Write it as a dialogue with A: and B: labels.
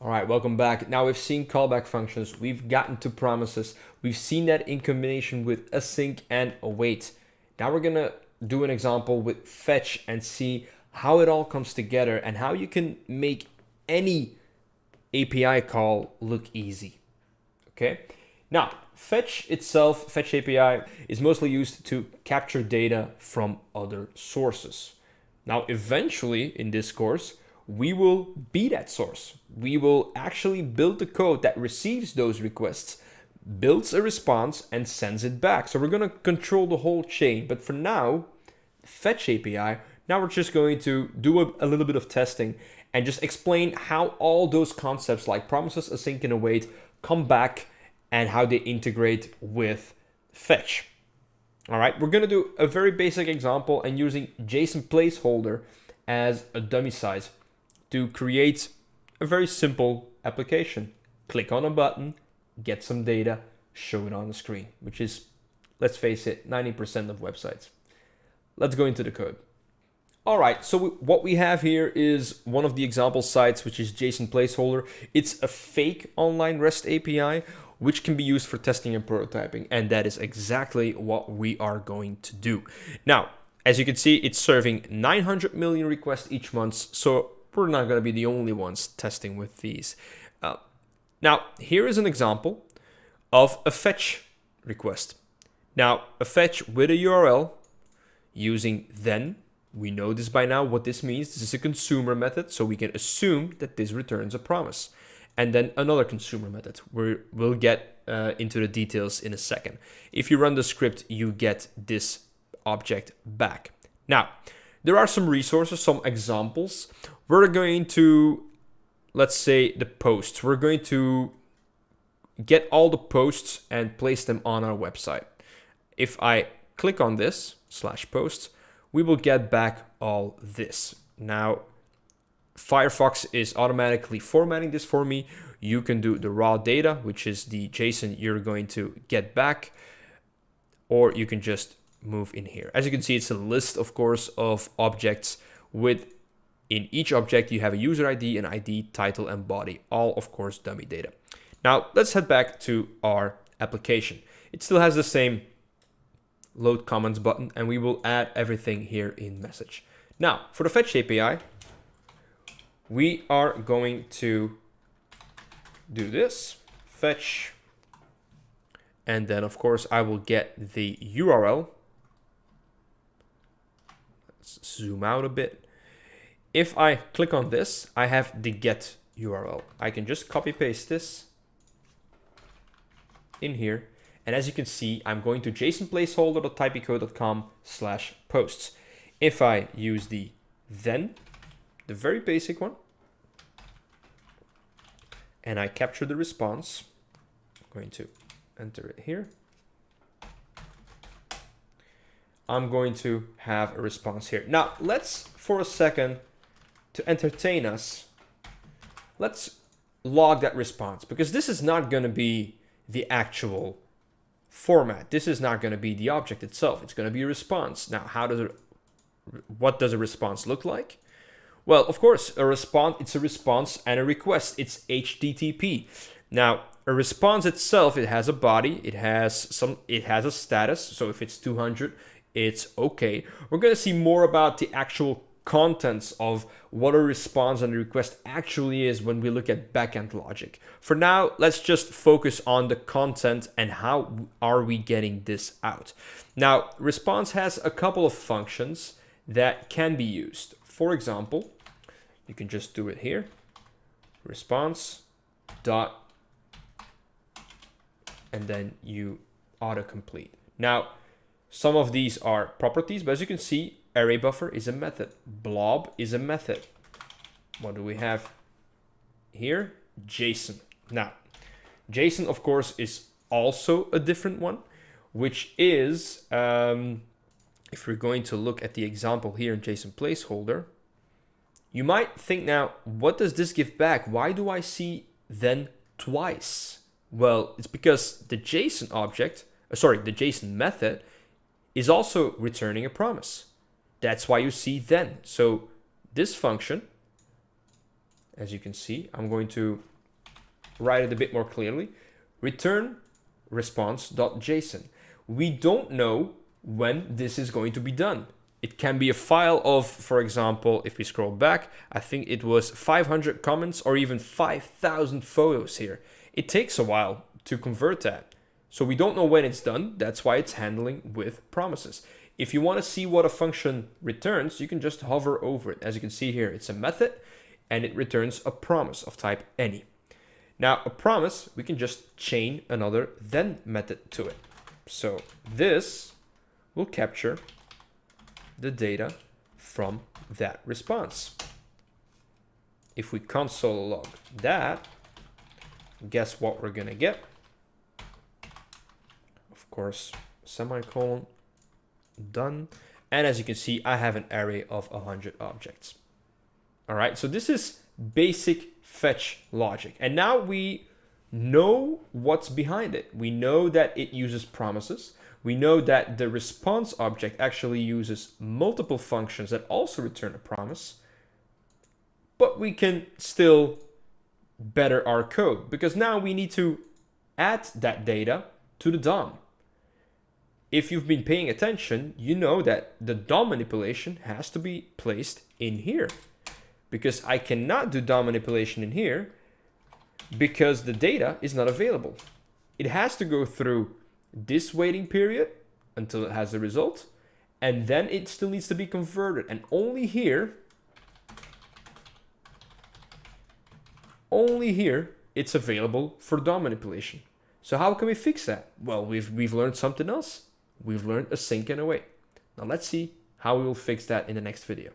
A: All right, welcome back. Now we've seen callback functions, we've gotten to promises, we've seen that in combination with async and await. Now we're gonna do an example with fetch and see how it all comes together and how you can make any API call look easy. Okay, now fetch itself, fetch API is mostly used to capture data from other sources. Now eventually in this course, we will be that source. We will actually build the code that receives those requests, builds a response, and sends it back. So we're going to control the whole chain. But for now, fetch API, now we're just going to do a little bit of testing and just explain how all those concepts like promises, async, and await come back and how they integrate with fetch. All right, we're going to do a very basic example and using JSON placeholder as a dummy size to create a very simple application. Click on a button, get some data, show it on the screen, which is, let's face it, 90% of websites. Let's go into the code. All right, so what we have here is one of the example sites, which is JSON placeholder. It's a fake online REST API, which can be used for testing and prototyping. And that is exactly what we are going to do. Now, as you can see, it's serving 900 million requests each month. So we're not going to be the only ones testing with these. Now, here is an example of a fetch request. Now, a fetch with a URL using then. We know this by now, what this means. This is a consumer method, so we can assume that this returns a promise. And then another consumer method. We'll get into the details in a second. If you run the script, you get this object back. Now, there are some resources, some examples. We're going to, let's say, the posts. We're going to get all the posts and place them on our website. If I click on this, /posts, we will get back all this. Now, Firefox is automatically formatting this for me. You can do the raw data, which is the JSON you're going to get back, or you can just move in here. As you can see, it's a list, of course, of objects with, in each object, you have a user ID, an ID, title, and body, all, of course, dummy data. Now, let's head back to our application. It still has the same load comments button, and we will add everything here in message. Now, for the fetch API, we are going to do this, fetch, and then, of course, I will get the URL. Let's zoom out a bit. If I click on this, I have the get URL. I can just copy paste this in here. And as you can see, I'm going to jsonplaceholder.typicode.com/posts. If I use the then, the very basic one, and I capture the response, I'm going to enter it here. I'm going to have a response here. Now, let's, for a second, to entertain us, let's log that response, because this is not going to be the actual format. This is not going to be the object itself. It's going to be a response. Now, what does a response look like? Well, of course, it's a response and a request. It's HTTP. Now, a response itself, it has a body, it has a status. So if it's 200, it's okay. We're going to see more about the actual contents of what a response and a request actually is when we look at backend logic. For now, let's just focus on the content and how are we getting this out. Now, response has a couple of functions that can be used. For example, you can just do it here. Response dot, and then you autocomplete. Now, some of these are properties, but as you can see, array buffer is a method. Blob is a method. What do we have here? JSON. Now, JSON, of course, is also a different one, which is, if we're going to look at the example here in JSON placeholder, you might think now, what does this give back? Why do I see then twice? Well, it's because the JSON object, the JSON method is also returning a promise. That's why you see then. So this function, as you can see, I'm going to write it a bit more clearly. Return response.json. We don't know when this is going to be done. It can be a file of, for example, if we scroll back, I think it was 500 comments or even 5,000 photos here. It takes a while to convert that. So we don't know when it's done. That's why it's handling with promises. If you want to see what a function returns, you can just hover over it. As you can see here, it's a method and it returns a promise of type any. Now, a promise, we can just chain another then method to it. So this will capture the data from that response. If we console log that, guess what we're gonna get? Of course, semicolon, done. And as you can see, I have an array of 100 objects. All right, so this is basic fetch logic. And now we know what's behind it. We know that it uses promises. We know that the response object actually uses multiple functions that also return a promise. But we can still better our code because now we need to add that data to the DOM. If you've been paying attention, you know that the DOM manipulation has to be placed in here, because I cannot do DOM manipulation in here because the data is not available. It has to go through this waiting period until it has the result, and then it still needs to be converted. And only here it's available for DOM manipulation. So how can we fix that? Well, we've learned something else. We've learned async and await. Now let's see how we will fix that in the next video.